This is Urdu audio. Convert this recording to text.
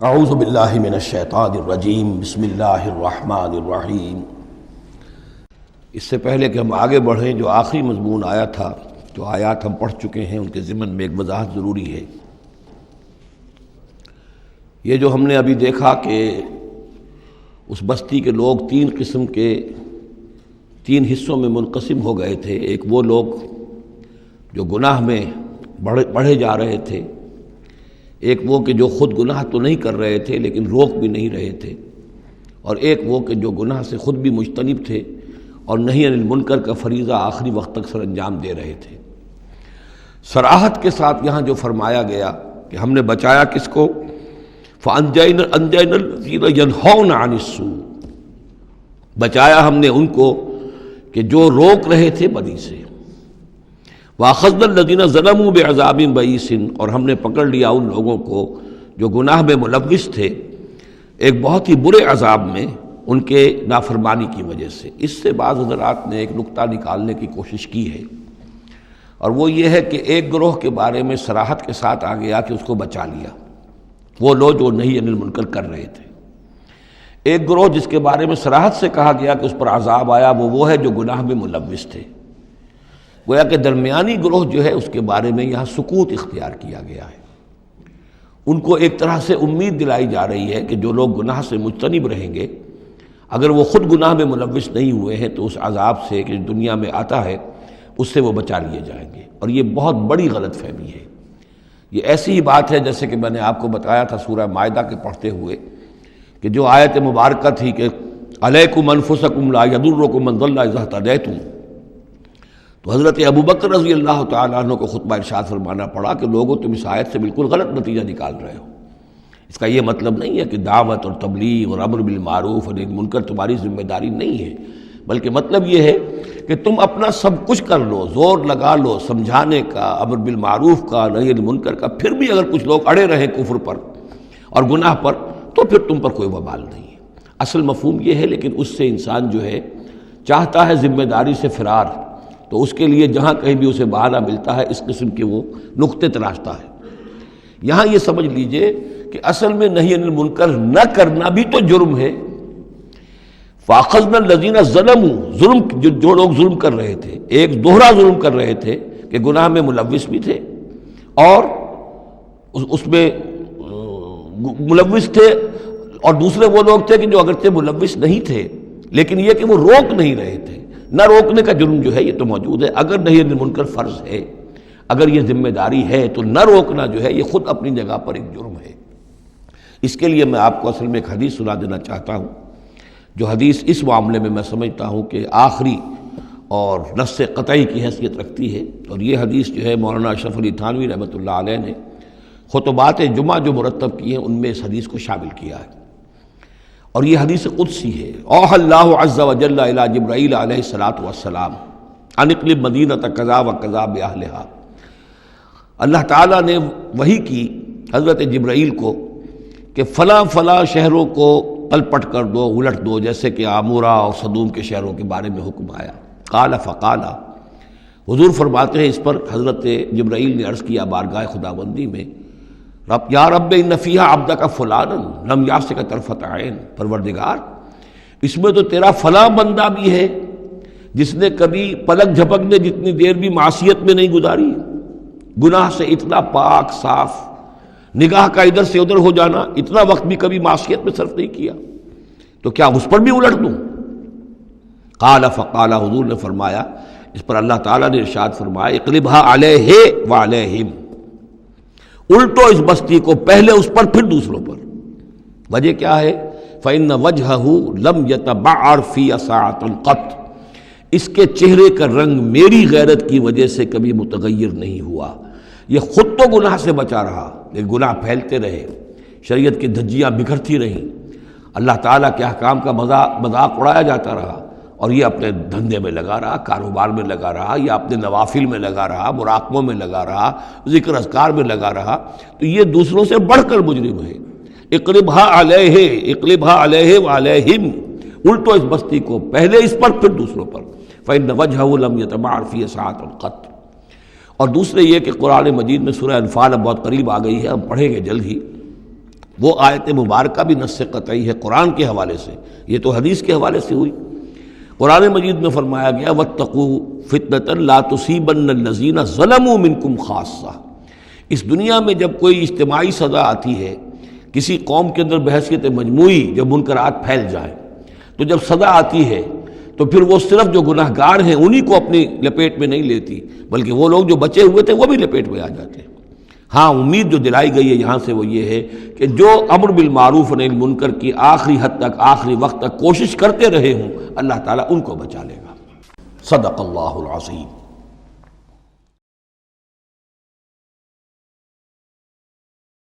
اعوذ باللہ من الشیطان الرجیم بسم اللہ الرحمن الرحیم۔ اس سے پہلے کہ ہم آگے بڑھیں، جو آخری مضمون آیا تھا، جو آیات ہم پڑھ چکے ہیں، ان کے ضمن میں ایک وضاحت ضروری ہے۔ یہ جو ہم نے ابھی دیکھا کہ اس بستی کے لوگ تین قسم کے تین حصوں میں منقسم ہو گئے تھے۔ ایک وہ لوگ جو گناہ میں بڑھے جا رہے تھے، ایک وہ کہ جو خود گناہ تو نہیں کر رہے تھے لیکن روک بھی نہیں رہے تھے، اور ایک وہ کہ جو گناہ سے خود بھی مجتنب تھے اور نہی عن المنکر کا فریضہ آخری وقت تک سر انجام دے رہے تھے۔ صراحت کے ساتھ یہاں جو فرمایا گیا کہ ہم نے بچایا کس کو، فَأَنْجَيْنَا الَّذِينَ يَنْهَوْنَ عَنِ السُّوءِ، بچایا ہم نے ان کو کہ جو روک رہے تھے بدی سے۔ وَأَخَذْنَا الَّذِينَ ظَلَمُوا بِعَذَابٍ بَئِيسٍ، اور ہم نے پکڑ لیا ان لوگوں کو جو گناہ میں ملوث تھے ایک بہت ہی برے عذاب میں، ان کے نافرمانی کی وجہ سے۔ اس سے بعض حضرات نے ایک نقطہ نکالنے کی کوشش کی ہے، اور وہ یہ ہے کہ ایک گروہ کے بارے میں صراحت کے ساتھ آ گیا کہ اس کو بچا لیا، وہ لوگ جو نہی عن المنکر کر رہے تھے۔ ایک گروہ جس کے بارے میں صراحت سے کہا گیا کہ اس پر عذاب آیا، وہ ہے جو گناہ میں ملوث تھے۔ گویا کہ درمیانی گروہ جو ہے اس کے بارے میں یہاں سکوت اختیار کیا گیا ہے۔ ان کو ایک طرح سے امید دلائی جا رہی ہے کہ جو لوگ گناہ سے مجتنب رہیں گے، اگر وہ خود گناہ میں ملوث نہیں ہوئے ہیں تو اس عذاب سے کہ دنیا میں آتا ہے اس سے وہ بچا لیے جائیں گے۔ اور یہ بہت بڑی غلط فہمی ہے۔ یہ ایسی ہی بات ہے جیسے کہ میں نے آپ کو بتایا تھا سورہ مائدہ کے پڑھتے ہوئے کہ جو آیت مبارکہ تھی کہ علیکم انفسکم لا یضرکم من ضل اذا اہتدیتم، تو حضرت ابوبکر رضی اللہ تعالیٰ عنہ کو خطبہ ارشاد فرمانا پڑا کہ لوگوں تم اس آیت سے بالکل غلط نتیجہ نکال رہے ہو۔ اس کا یہ مطلب نہیں ہے کہ دعوت اور تبلیغ اور امر بالمعروف اور نہی عن المنکر تمہاری ذمہ داری نہیں ہے، بلکہ مطلب یہ ہے کہ تم اپنا سب کچھ کر لو، زور لگا لو سمجھانے کا، امر بالمعروف کا، نہی عن المنکر کا، پھر بھی اگر کچھ لوگ اڑے رہیں کفر پر اور گناہ پر تو پھر تم پر کوئی وبال نہیں ہے۔ اصل مفہوم یہ ہے، لیکن اس سے انسان جو ہے چاہتا ہے ذمہ داری سے فرار، تو اس کے لیے جہاں کہیں بھی اسے بہانہ ملتا ہے اس قسم کے وہ نقطے تراشتا ہے۔ یہاں یہ سمجھ لیجئے کہ اصل میں نہی عن المنکر نہ کرنا بھی تو جرم ہے۔ فَأَخَذْنَا الَّذِينَ ظَلَمُوا، ظلم جو لوگ ظلم کر رہے تھے، ایک دوہرا ظلم کر رہے تھے کہ گناہ میں ملوث بھی تھے اور اس میں ملوث تھے، اور دوسرے وہ لوگ تھے کہ جو اگرچہ ملوث نہیں تھے لیکن یہ کہ وہ روک نہیں رہے تھے۔ نہ روکنے کا جرم جو ہے یہ تو موجود ہے۔ اگر نہی عن المنکر فرض ہے، اگر یہ ذمہ داری ہے، تو نہ روکنا جو ہے یہ خود اپنی جگہ پر ایک جرم ہے۔ اس کے لیے میں آپ کو اصل میں ایک حدیث سنا دینا چاہتا ہوں، جو حدیث اس معاملے میں سمجھتا ہوں کہ آخری اور نص قطعی کی حیثیت رکھتی ہے۔ اور یہ حدیث جو ہے مولانا اشرف علی تھانوی رحمۃ اللہ علیہ نے خطبات جمعہ جو مرتب کیے ہیں ان میں اس حدیث کو شامل کیا ہے، اور یہ حدیث قدسی ہے۔ اوحى اللہ عز وجل الی جبرائیل علیہ الصلوۃ والسلام ان اقلب مدینہ کذا وکذا باہلھا، اللہ تعالیٰ نے وحی کی حضرت جبرائیل کو کہ فلاں فلاں شہروں کو پلٹ کر دو، الٹ دو، جیسے کہ عمورہ اور صدوم کے شہروں کے بارے میں حکم آیا۔ قال فقال، حضور فرماتے ہیں اس پر حضرت جبرائیل نے عرض کیا بارگاہ خداوندی میں، رب یا رب ان فیہا عبدک فلانا لم یعصک طرفۃ عین، پروردگار اس میں تو تیرا فلاں بندہ بھی ہے جس نے کبھی پلک جھپکنے جتنی دیر بھی معصیت میں نہیں گزاری، گناہ سے اتنا پاک صاف، نگاہ کا ادھر سے ادھر ہو جانا، اتنا وقت بھی کبھی معصیت میں صرف نہیں کیا، تو کیا اس پر بھی الٹ دوں؟ قال فقال، حضور نے فرمایا اس پر اللہ تعالیٰ نے ارشاد فرمایا اقلبھا علیہ وعلیہم، الٹو اس بستی کو، پہلے اس پر پھر دوسروں پر۔ وجہ کیا ہے؟ فإن وجہہ لم یتبعر فی ساعۃ قط، اس کے چہرے کا رنگ میری غیرت کی وجہ سے کبھی متغیر نہیں ہوا۔ یہ خود تو گناہ سے بچا رہا لیکن گناہ پھیلتے رہے، شریعت کی دھجیاں بکھرتی رہیں، اللہ تعالیٰ کے احکام کا مذاق اڑایا جاتا رہا، اور یہ اپنے دھندے میں لگا رہا، کاروبار میں لگا رہا، یا اپنے نوافل میں لگا رہا، مراقبوں میں لگا رہا، ذکر اذکار میں لگا رہا، تو یہ دوسروں سے بڑھ کر مجرم ہے۔ اقلبھا علیہ، اقلبھا علیہ وعلیہم، الٹو اس بستی کو، پہلے اس پر پھر دوسروں پر۔ فإن وجہہ لم یتبعر فی ساعۃ قط، اور دوسرے یہ کہ قرآن مجید میں سورہ انفال اب بہت قریب آ گئی ہے، ہم پڑھیں گے جلد ہی، وہ آیت مبارکہ بھی نص قطعی ہے قرآن کے حوالے سے، یہ تو حدیث کے حوالے سے ہوئی۔ قرآن مجید میں فرمایا گیا واتقوا فتنۃ لا تصیبن الذین ظلموا منکم خاصہ۔ اس دنیا میں جب کوئی اجتماعی سزا آتی ہے، کسی قوم کے اندر بحیثیت مجموعی جب منکرات پھیل جائیں، تو جب سزا آتی ہے تو پھر وہ صرف جو گناہ گار ہیں انہی کو اپنی لپیٹ میں نہیں لیتی، بلکہ وہ لوگ جو بچے ہوئے تھے وہ بھی لپیٹ میں آ جاتے ہیں۔ ہاں امید جو دلائی گئی ہے یہاں سے وہ یہ ہے کہ جو امر بالمعروف و نہی عن المنکر کی آخری حد تک، آخری وقت تک کوشش کرتے رہے ہوں، اللہ تعالیٰ ان کو بچا لے گا۔ صدق اللہ العظیم۔